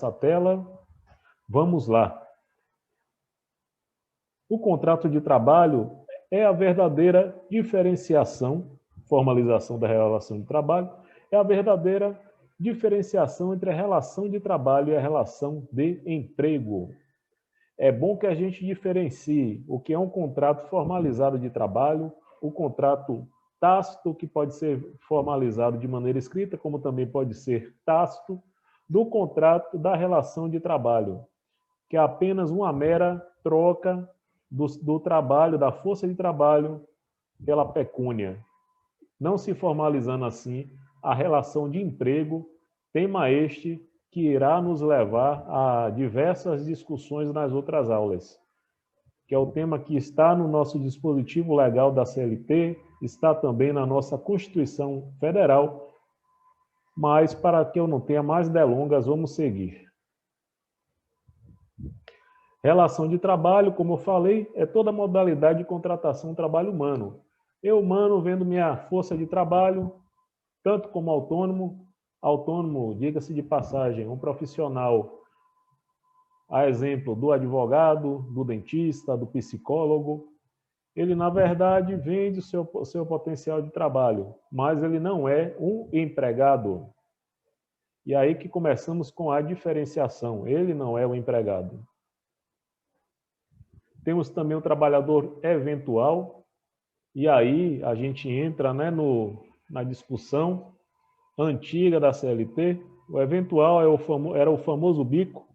nessa tela. Vamos lá. O contrato de trabalho é a verdadeira diferenciação, formalização da relação de trabalho, é a verdadeira diferenciação entre a relação de trabalho e a relação de emprego. É bom que a gente diferencie o que é um contrato formalizado de trabalho, o contrato tácito, que pode ser formalizado de maneira escrita, como também pode ser tácito, do contrato da relação de trabalho, que é apenas uma mera troca do trabalho, da força de trabalho pela pecúnia. Não se formalizando assim a relação de emprego, tema este que irá nos levar a diversas discussões nas outras aulas, que é o tema que está no nosso dispositivo legal da CLT, está também na nossa Constituição Federal, mas para que eu não tenha mais delongas, vamos seguir. Relação de trabalho, como eu falei, é toda modalidade de contratação de trabalho humano. Eu, humano, vendo minha força de trabalho, tanto como autônomo, diga-se de passagem, um profissional, a exemplo do advogado, do dentista, do psicólogo, ele, na verdade, vende o seu potencial de trabalho, mas ele não é um empregado. E aí que começamos com a diferenciação. Ele não é o empregado. Temos também o trabalhador eventual, e aí a gente entra, né, na discussão antiga da CLT. O eventual era o famoso bico,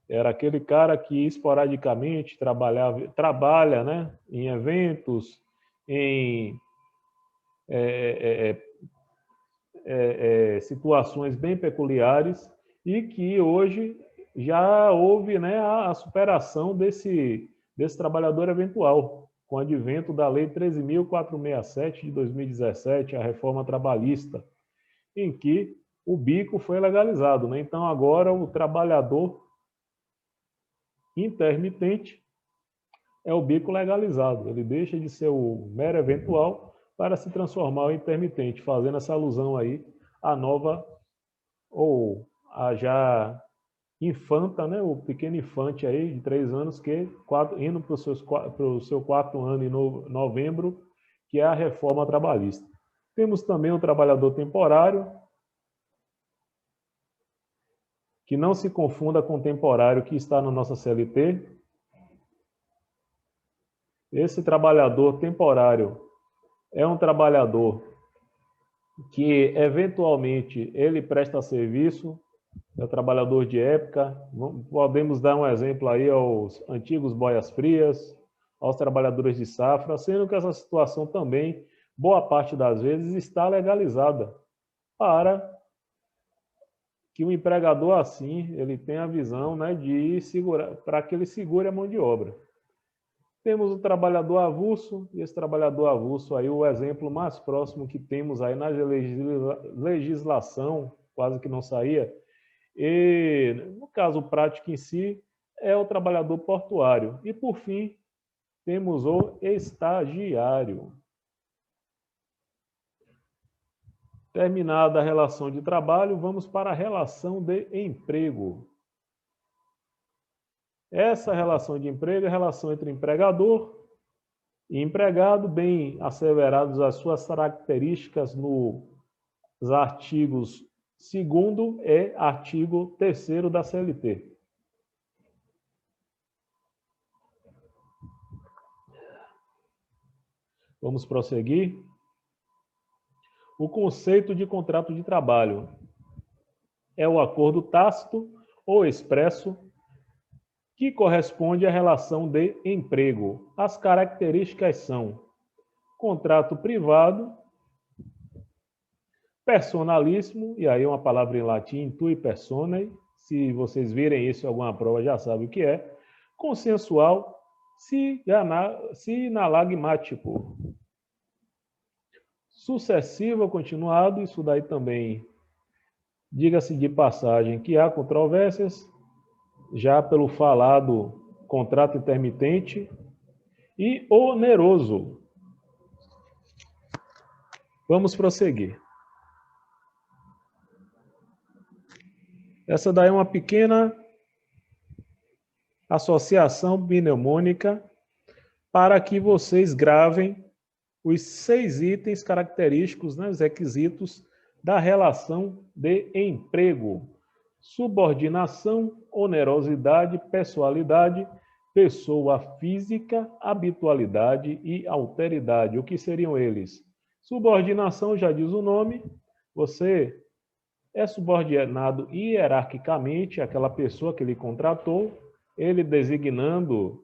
era aquele cara que esporadicamente trabalha, né, em eventos, em situações bem peculiares, e que hoje já houve, né, a superação desse trabalhador eventual, com o advento da Lei 13.467 de 2017, a reforma trabalhista, em que o bico foi legalizado, né? Então, agora o trabalhador intermitente é o bico legalizado. Ele deixa de ser o mero eventual para se transformar em intermitente, fazendo essa alusão aí à nova, ou a já infanta, né, o pequeno infante aí de 3 anos, que indo para o seu 4º ano em novembro, que é a reforma trabalhista. Temos também o trabalhador temporário, que não se confunda com o temporário que está na nossa CLT. Esse trabalhador temporário é um trabalhador que, eventualmente, ele presta serviço, é o trabalhador de época. Podemos dar um exemplo aí aos antigos boias-frias, aos trabalhadores de safra, sendo que essa situação também, boa parte das vezes, está legalizada, para que o empregador, assim, ele tenha a visão, né, de segurar, para que ele segure a mão de obra. Temos o trabalhador avulso, e esse trabalhador avulso aí, o exemplo mais próximo que temos aí na legislação, quase que não saía, e no caso prático em si, é o trabalhador portuário. E por fim, temos o estagiário. Terminada a relação de trabalho, vamos para a relação de emprego. Essa relação de emprego é a relação entre empregador e empregado, bem asseverados as suas características nos artigos 2º e artigo 3º da CLT. Vamos prosseguir. O conceito de contrato de trabalho é o acordo tácito ou expresso que corresponde à relação de emprego. As características são contrato privado, personalíssimo, e aí uma palavra em latim, tui personae, se vocês virem isso em alguma prova já sabem o que é, consensual, sinalagmático, sucessivo ou continuado, isso daí também, diga-se de passagem, que há controvérsias, já pelo falado contrato intermitente, e oneroso. Vamos prosseguir. Essa daí é uma pequena associação mnemônica para que vocês gravem os 6 itens característicos, né, os requisitos da relação de emprego: subordinação, onerosidade, pessoalidade, pessoa física, habitualidade e alteridade. O que seriam eles? Subordinação, já diz o nome, você é subordinado hierarquicamente àquela pessoa que lhe contratou, ele designando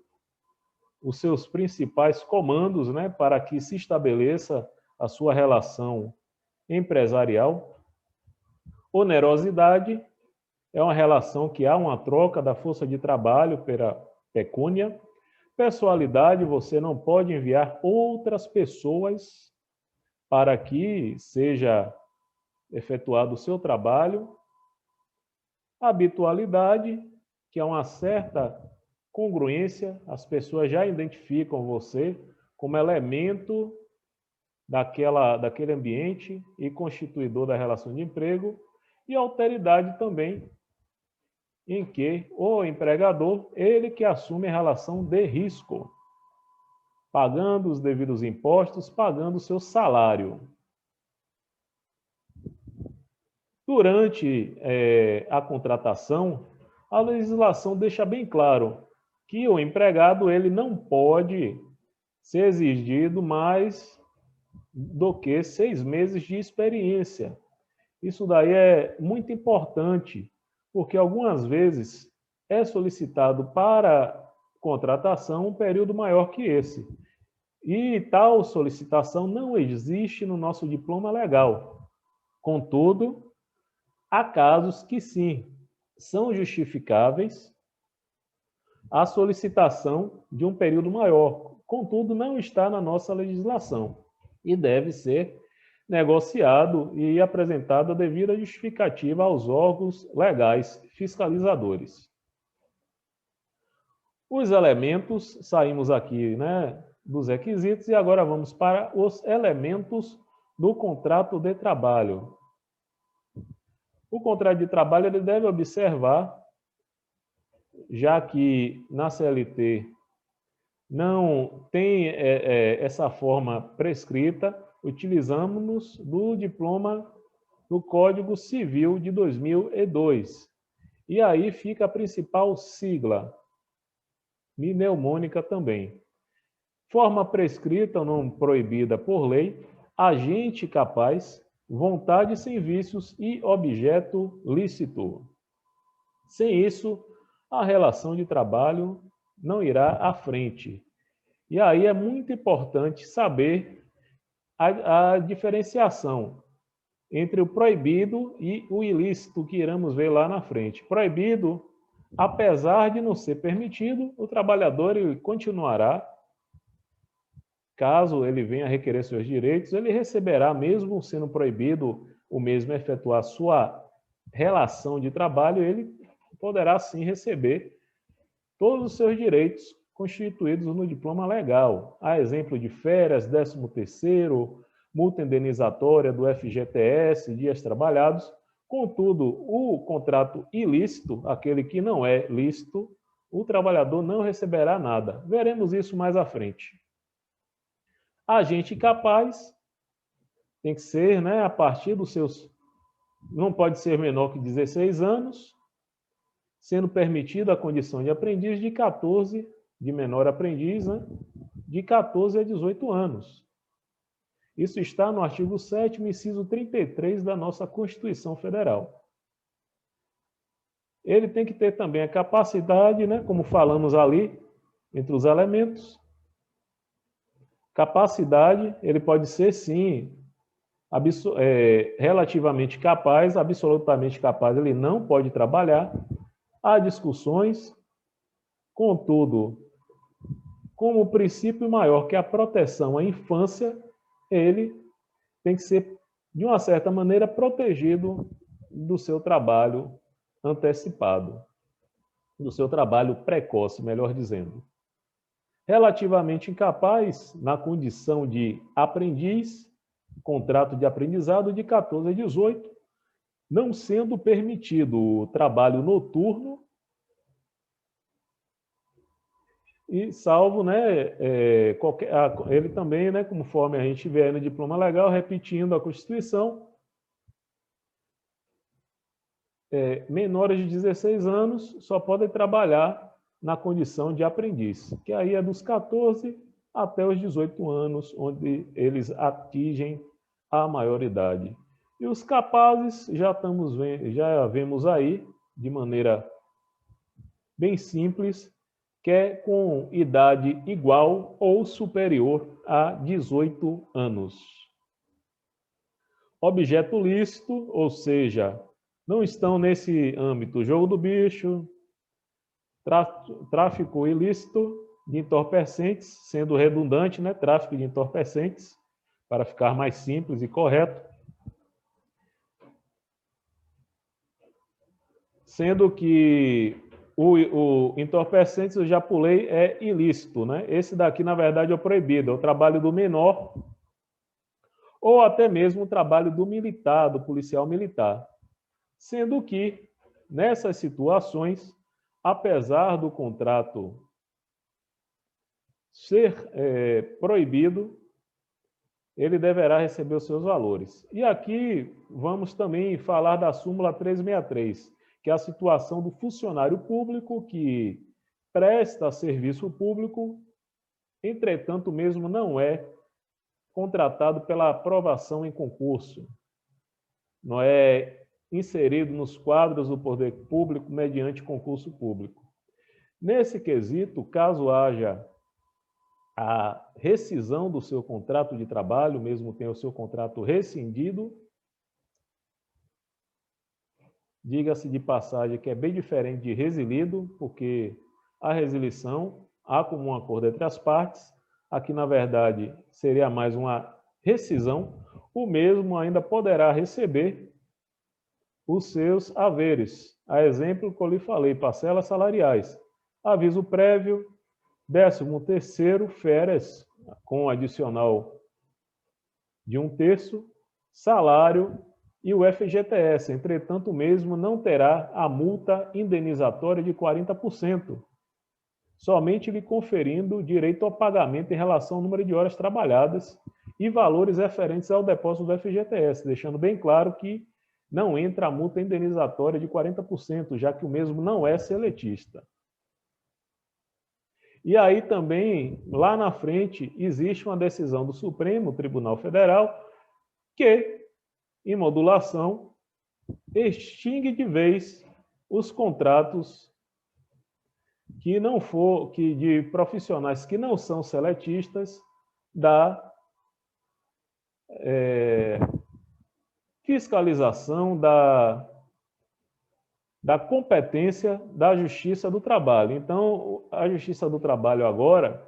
os seus principais comandos, né, para que se estabeleça a sua relação empresarial. Onerosidade é uma relação que há uma troca da força de trabalho pela pecúnia. Pessoalidade, você não pode enviar outras pessoas para que seja efetuado o seu trabalho. Habitualidade, que é uma certa congruência, as pessoas já identificam você como elemento daquele ambiente e constituidor da relação de emprego. E alteridade também, em que o empregador, ele que assume a relação de risco, pagando os devidos impostos, pagando o seu salário. Durante a contratação, a legislação deixa bem claro que o empregado ele não pode ser exigido mais do que 6 meses de experiência. Isso daí é muito importante, porque algumas vezes é solicitado para contratação um período maior que esse. E tal solicitação não existe no nosso diploma legal. Contudo, há casos que sim, são justificáveis a solicitação de um período maior. Contudo, não está na nossa legislação e deve ser negociado e apresentada a devida justificativa aos órgãos legais fiscalizadores. Os elementos, saímos aqui, né, dos requisitos e agora vamos para os elementos do contrato de trabalho. O contrato de trabalho ele deve observar, já que na CLT não tem essa forma prescrita, utilizamos-nos do diploma do Código Civil de 2002. E aí fica a principal sigla, mnemônica também. Forma prescrita ou não proibida por lei, agente capaz, vontade sem vícios e objeto lícito. Sem isso, a relação de trabalho não irá à frente. E aí é muito importante saber a diferenciação entre o proibido e o ilícito que iremos ver lá na frente. Proibido, apesar de não ser permitido, o trabalhador ele continuará, caso ele venha a requerer seus direitos, ele receberá, mesmo sendo proibido o mesmo efetuar sua relação de trabalho, ele poderá sim receber todos os seus direitos constituídos no diploma legal. A exemplo de férias, 13º, multa indenizatória do FGTS, dias trabalhados. Contudo, o contrato ilícito, aquele que não é lícito, o trabalhador não receberá nada. Veremos isso mais à frente. Agente capaz tem que ser, né, a partir dos seus... Não pode ser menor que 16 anos, sendo permitida a condição de aprendiz de 14, de menor aprendiz, né, de 14 a 18 anos. Isso está no artigo 7º, inciso 33 da nossa Constituição Federal. Ele tem que ter também a capacidade, né, como falamos ali, entre os elementos. Capacidade, ele pode ser, sim, relativamente capaz, absolutamente capaz, ele não pode trabalhar. Há discussões, contudo, como o princípio maior que é a proteção à infância, ele tem que ser, de uma certa maneira, protegido do seu trabalho antecipado, do seu trabalho precoce, melhor dizendo. Relativamente incapaz, na condição de aprendiz, contrato de aprendizado de 14 a 18, não sendo permitido o trabalho noturno e salvo, né, ele também, né, conforme a gente vê no diploma legal, repetindo a Constituição, menores de 16 anos só podem trabalhar na condição de aprendiz, que aí é dos 14 até os 18 anos, onde eles atingem a maioridade. E os capazes já vemos aí, de maneira bem simples, que é com idade igual ou superior a 18 anos. Objeto lícito, ou seja, não estão nesse âmbito jogo do bicho, tráfico ilícito de entorpecentes, sendo redundante, né? Tráfico de entorpecentes, para ficar mais simples e correto. Sendo que o entorpecentes, eu já pulei, é ilícito, né? Esse daqui, na verdade, é o proibido, é o trabalho do menor, ou até mesmo o trabalho do militar, do policial militar. Sendo que, nessas situações, apesar do contrato ser proibido, ele deverá receber os seus valores. E aqui vamos também falar da súmula 363, que é a situação do funcionário público que presta serviço público, entretanto mesmo não é contratado pela aprovação em concurso, não é inserido nos quadros do poder público mediante concurso público. Nesse quesito, caso haja a rescisão do seu contrato de trabalho, mesmo tenha o seu contrato rescindido, diga-se de passagem que é bem diferente de resilido, porque a resilição há como um acordo entre as partes, aqui na verdade seria mais uma rescisão, o mesmo ainda poderá receber os seus haveres. A exemplo que eu lhe falei, parcelas salariais, aviso prévio, 13º, férias, com adicional de 1/3, salário e o FGTS. Entretanto, o mesmo não terá a multa indenizatória de 40%, somente lhe conferindo direito ao pagamento em relação ao número de horas trabalhadas e valores referentes ao depósito do FGTS, deixando bem claro que não entra a multa indenizatória de 40%, já que o mesmo não é seletista. E aí também, lá na frente, existe uma decisão do Supremo Tribunal Federal que, em modulação, extingue de vez os contratos de profissionais que não são seletistas da fiscalização da competência da Justiça do Trabalho. Então, a Justiça do Trabalho agora,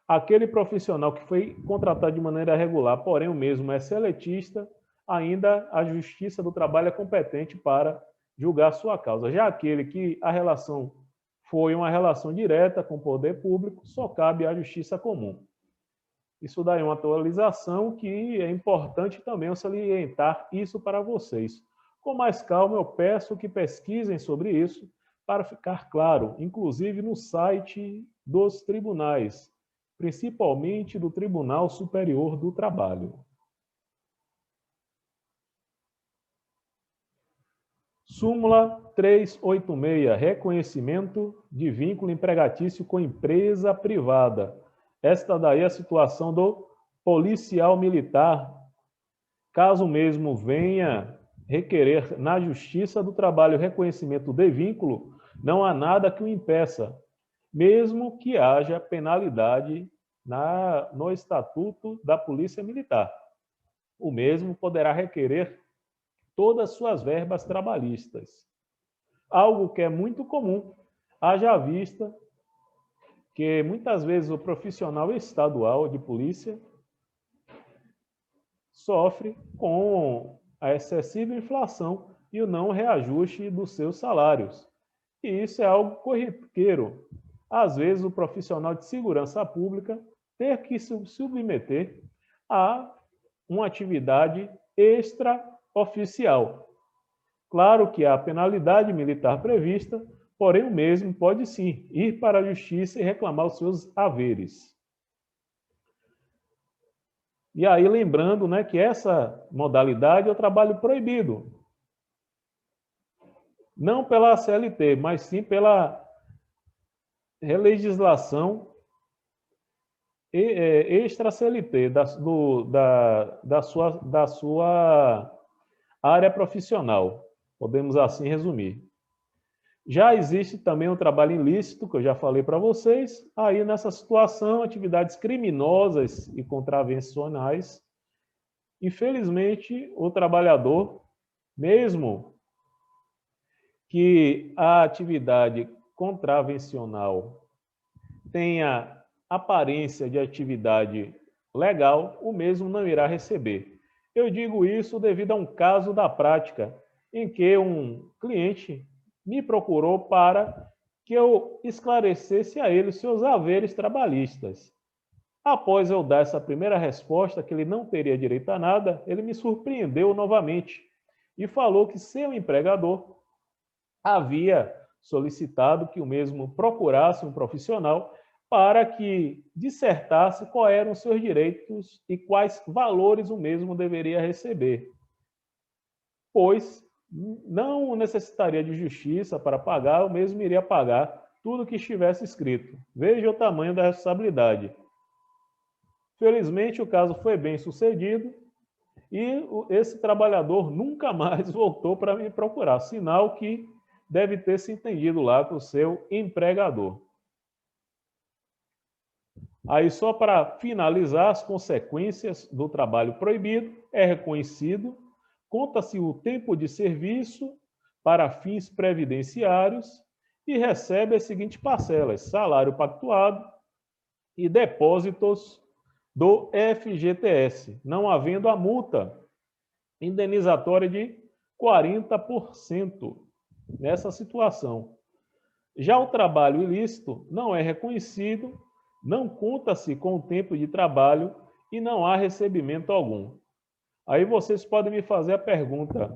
aquele profissional que foi contratado de maneira regular, porém o mesmo é seletista, ainda a Justiça do Trabalho é competente para julgar sua causa. Já aquele que a relação foi uma relação direta com o poder público, só cabe à Justiça Comum. Isso daí é uma atualização que é importante também eu salientar isso para vocês. Com mais calma, eu peço que pesquisem sobre isso para ficar claro, inclusive no site dos tribunais, principalmente do Tribunal Superior do Trabalho. Súmula 386, reconhecimento de vínculo empregatício com empresa privada. Esta daí é a situação do policial militar, caso mesmo venha requerer na Justiça do Trabalho reconhecimento de vínculo, não há nada que o impeça, mesmo que haja penalidade no Estatuto da Polícia Militar. O mesmo poderá requerer todas suas verbas trabalhistas. Algo que é muito comum, haja vista que muitas vezes o profissional estadual de polícia sofre com a excessiva inflação e o não reajuste dos seus salários. E isso é algo corriqueiro. Às vezes, o profissional de segurança pública ter que se submeter a uma atividade extraoficial. Claro que há penalidade militar prevista, porém o mesmo pode sim ir para a justiça e reclamar os seus haveres. E aí lembrando, né, que essa modalidade é o trabalho proibido. Não pela CLT, mas sim pela legislação extra-CLT da sua área profissional. Podemos assim resumir. Já existe também o trabalho ilícito, que eu já falei para vocês. Aí, nessa situação, atividades criminosas e contravencionais. Infelizmente, o trabalhador, mesmo que a atividade contravencional tenha aparência de atividade legal, o mesmo não irá receber. Eu digo isso devido a um caso da prática, em que um cliente me procurou para que eu esclarecesse a ele os seus haveres trabalhistas. Após eu dar essa primeira resposta, que ele não teria direito a nada, ele me surpreendeu novamente e falou que seu empregador havia solicitado que o mesmo procurasse um profissional para que dissertasse quais eram os seus direitos e quais valores o mesmo deveria receber, pois não necessitaria de justiça para pagar, o mesmo iria pagar tudo que estivesse escrito. Veja o tamanho da responsabilidade. Felizmente, o caso foi bem sucedido e esse trabalhador nunca mais voltou para me procurar, sinal que deve ter se entendido lá com o seu empregador. Aí, só para finalizar, as consequências do trabalho proibido é reconhecido, conta-se o tempo de serviço para fins previdenciários e recebe as seguintes parcelas: salário pactuado e depósitos do FGTS, não havendo a multa indenizatória de 40% nessa situação. Já o trabalho ilícito não é reconhecido, não conta-se com o tempo de trabalho e não há recebimento algum. Aí vocês podem me fazer a pergunta: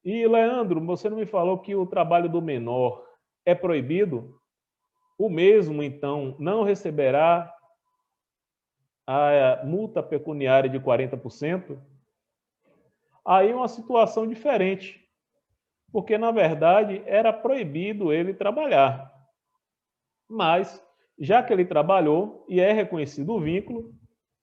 e Leandro, você não me falou que o trabalho do menor é proibido? O mesmo, então, não receberá a multa pecuniária de 40%? Aí é uma situação diferente, porque, na verdade, era proibido ele trabalhar. Mas, já que ele trabalhou e é reconhecido o vínculo,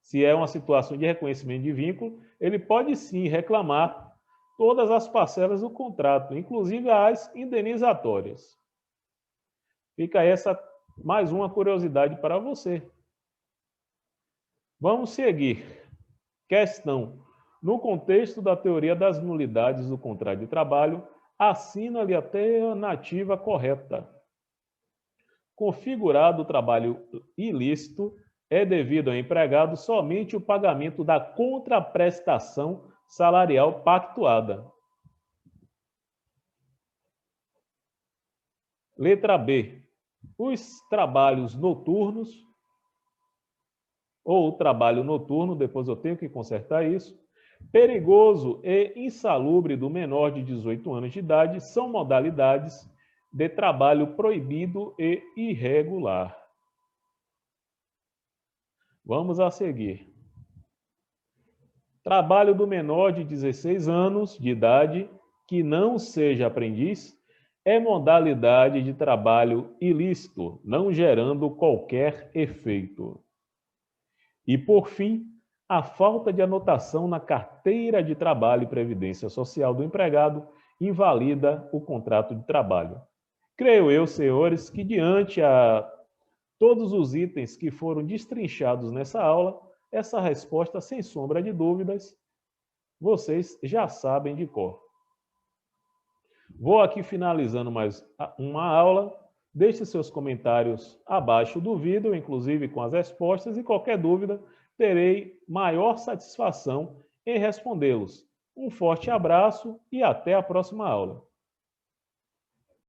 se é uma situação de reconhecimento de vínculo, ele pode sim reclamar todas as parcelas do contrato, inclusive as indenizatórias. Fica essa mais uma curiosidade para você. Vamos seguir. Questão: no contexto da teoria das nulidades do contrato de trabalho, assina-lhe a alternativa correta. Configurado o trabalho ilícito, é devido ao empregado somente o pagamento da contraprestação salarial pactuada. Letra B. Os trabalhos noturnos, ou o trabalho noturno, depois eu tenho que consertar isso, perigoso e insalubre do menor de 18 anos de idade são modalidades de trabalho proibido e irregular. Vamos a seguir. Trabalho do menor de 16 anos de idade que não seja aprendiz é modalidade de trabalho ilícito, não gerando qualquer efeito. E, por fim, a falta de anotação na carteira de trabalho e previdência social do empregado invalida o contrato de trabalho. Creio eu, senhores, que diante a todos os itens que foram destrinchados nessa aula, essa resposta, sem sombra de dúvidas, vocês já sabem de cor. Vou aqui finalizando mais uma aula. Deixe seus comentários abaixo do vídeo, inclusive com as respostas, e qualquer dúvida, terei maior satisfação em respondê-los. Um forte abraço e até a próxima aula.